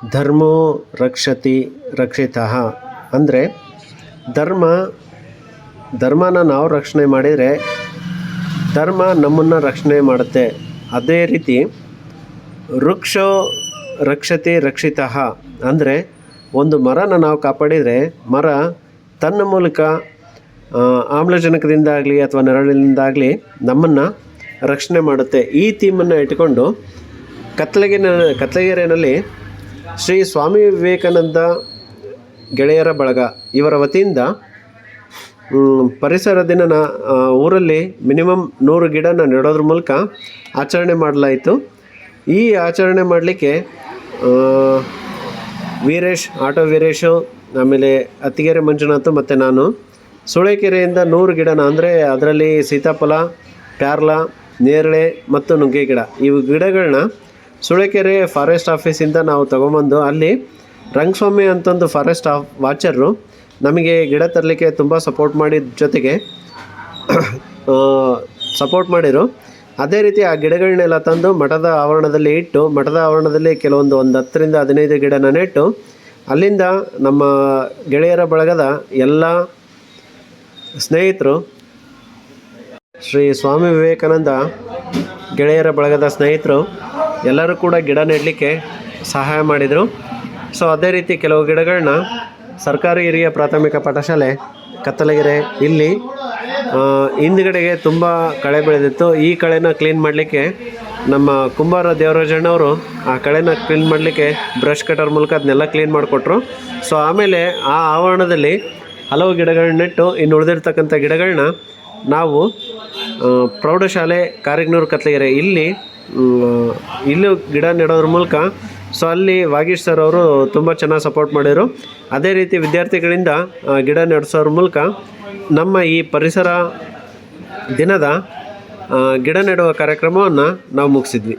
ಧರ್ಮೋ ರಕ್ಷತಿ ರಕ್ಷಿತಃ ಅಂದರೆ ಧರ್ಮನ ನಾವು ರಕ್ಷಣೆ ಮಾಡಿದರೆ ಧರ್ಮ ನಮ್ಮನ್ನು ರಕ್ಷಣೆ ಮಾಡುತ್ತೆ. ಅದೇ ರೀತಿ ವೃಕ್ಷೋ ರಕ್ಷತಿ ರಕ್ಷಿತಃ ಅಂದರೆ ಒಂದು ಮರನ ನಾವು ಕಾಪಾಡಿದರೆ ಮರ ತನ್ನ ಮೂಲಕ ಆಮ್ಲಜನಕದಿಂದಾಗಲಿ ಅಥವಾ ನೆರಳಿನಿಂದಾಗಲಿ ನಮ್ಮನ್ನು ರಕ್ಷಣೆ ಮಾಡುತ್ತೆ. ಈ ಥೀಮನ್ನು ಇಟ್ಟುಕೊಂಡು ಕತ್ಲಗೆರೆಯಲ್ಲಿ ಶ್ರೀ ಸ್ವಾಮಿ ವಿವೇಕಾನಂದ ಗೆಳೆಯರ ಬಳಗ ಇವರ ವತಿಯಿಂದ ಪರಿಸರ ದಿನನ ಊರಲ್ಲಿ ಮಿನಿಮಮ್ 100 ಗಿಡನ ನೆಡೋದ್ರ ಮೂಲಕ ಆಚರಣೆ ಮಾಡಲಾಯಿತು. ಈ ಆಚರಣೆ ಮಾಡಲಿಕ್ಕೆ ಆಟೋ ವೀರೇಶು, ಆಮೇಲೆ ಅತ್ತಿಗೆರೆ ಮಂಜುನಾಥ್ ಮತ್ತು ನಾನು ಸೂಳೆಕೆರೆಯಿಂದ 100 ಗಿಡನ ಅಂದರೆ ಅದರಲ್ಲಿ ಸೀತಾಫಲ, ಪ್ಯಾರ್ಲ, ನೇರಳೆ ಮತ್ತು ನುಗ್ಗೆ ಗಿಡ, ಇವು ಗಿಡಗಳನ್ನ ಸೂಳೆಕೆರೆ ಫಾರೆಸ್ಟ್ ಆಫೀಸಿಂದ ನಾವು ತೊಗೊಂಬಂದು ಅಲ್ಲಿ ರಂಗಸ್ವಾಮಿ ಅಂತಂದು ಫಾರೆಸ್ಟ್ ವಾಚರು ನಮಗೆ ಗಿಡ ತರಲಿಕ್ಕೆ ತುಂಬ ಸಪೋರ್ಟ್ ಮಾಡಿದ ಜೊತೆಗೆ ಮಾಡಿದರು. ಅದೇ ರೀತಿ ಆ ಗಿಡಗಳನ್ನೆಲ್ಲ ತಂದು ಮಠದ ಆವರಣದಲ್ಲಿ ಇಟ್ಟು ಮಠದ ಆವರಣದಲ್ಲಿ ಒಂದು 10 ರಿಂದ 15 ಗಿಡನ ನೆಟ್ಟು ಅಲ್ಲಿಂದ ನಮ್ಮ ಗೆಳೆಯರ ಬಳಗದ ಎಲ್ಲ ಸ್ನೇಹಿತರು, ಶ್ರೀ ಸ್ವಾಮಿ ವಿವೇಕಾನಂದ ಗೆಳೆಯರ ಬಳಗದ ಸ್ನೇಹಿತರು ಎಲ್ಲರೂ ಕೂಡ ಗಿಡ ನೆಡಲಿಕ್ಕೆ ಸಹಾಯ ಮಾಡಿದರು. ಸೊ ಅದೇ ರೀತಿ ಕೆಲವು ಗಿಡಗಳನ್ನ ಸರ್ಕಾರಿ ಹಿರಿಯ ಪ್ರಾಥಮಿಕ ಪಾಠಶಾಲೆ ಕತ್ತಲಗೆರೆ ಇಲ್ಲಿ ಹಿಂದ್ಗಡೆಗೆ ತುಂಬ ಕಳೆ ಬೆಳೆದಿತ್ತು. ಈ ಕಳೆನ ಕ್ಲೀನ್ ಮಾಡಲಿಕ್ಕೆ ನಮ್ಮ ಕುಂಬಾರ ದೇವರಾಜಣ್ಣವರು ಆ ಕಳೆನ ಕ್ಲೀನ್ ಮಾಡಲಿಕ್ಕೆ ಬ್ರಷ್ ಕಟರ್ ಮೂಲಕ ಅದನ್ನೆಲ್ಲ ಕ್ಲೀನ್ ಮಾಡಿಕೊಟ್ರು. ಸೊ ಆಮೇಲೆ ಆ ಆವರಣದಲ್ಲಿ ಹಲವು ಗಿಡಗಳನ್ನ ನೆಟ್ಟು ಇನ್ನು ಉಳಿದಿರ್ತಕ್ಕಂಥ ಗಿಡಗಳನ್ನ ನಾವು ಪ್ರೌಢಶಾಲೆ ಕಾರಿಗ್ನೂರು ಕತ್ಲಗೆರೆ ಇಲ್ಲೂ ಗಿಡ ನೆಡೋದ್ರ ಮೂಲಕ ಸೊ ಅಲ್ಲಿ ವಾಗೀಶ್ ಸರ್ ಅವರು ತುಂಬ ಚೆನ್ನಾಗಿ ಸಪೋರ್ಟ್ ಮಾಡಿದರು. ಅದೇ ರೀತಿ ವಿದ್ಯಾರ್ಥಿಗಳಿಂದ ಗಿಡ ನೆಡೆಸೋದ್ರ ಮೂಲಕ ನಮ್ಮ ಈ ಪರಿಸರ ದಿನದ ಗಿಡ ನೆಡುವ ಕಾರ್ಯಕ್ರಮವನ್ನು ನಾವು ಮುಗಿಸಿದ್ವಿ.